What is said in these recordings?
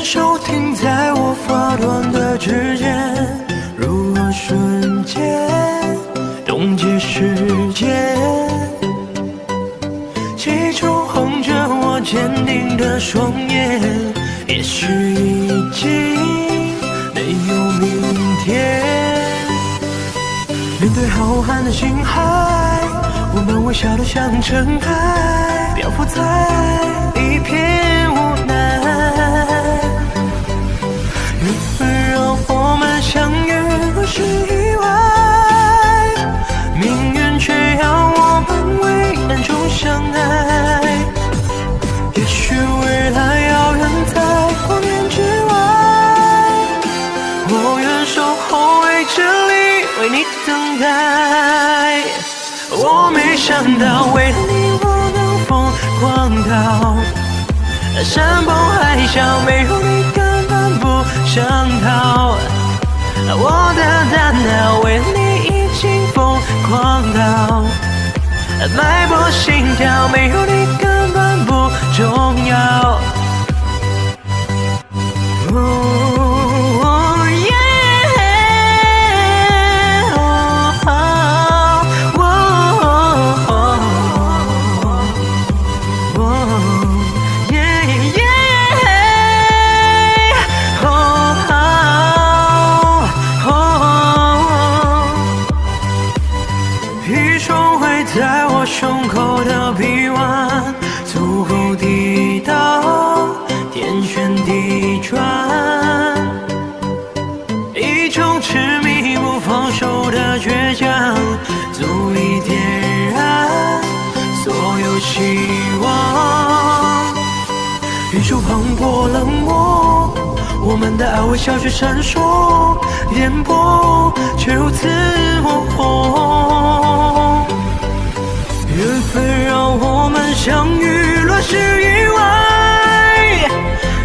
手停在我发端的指尖，如何瞬间冻结时间？记住红着我坚定的双眼，也许已经没有明天。面对浩瀚的星海，我们微笑得像尘埃，漂浮在一片无奈。缘分让我们相遇，若是意外，命运却要我们为难中相爱。也许未来遥远在光年之外，我愿守候在这里为你等待。我没想到为了你我能疯狂到山崩海啸，没有你根本不想逃。我的大脑为了你已经疯狂到脉搏心跳，没有你根本不重要。雨中会在我胸口的臂弯，足够抵挡天旋地转，一种痴迷不放手的倔强，足以点燃所有希望。宇宙磅礴冷漠，我们的爱微笑却闪烁，颠簸却如此火红。缘分让我们相遇，若是意外，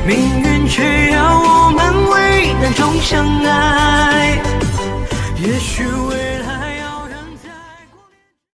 命运却要我们为难中相爱。也许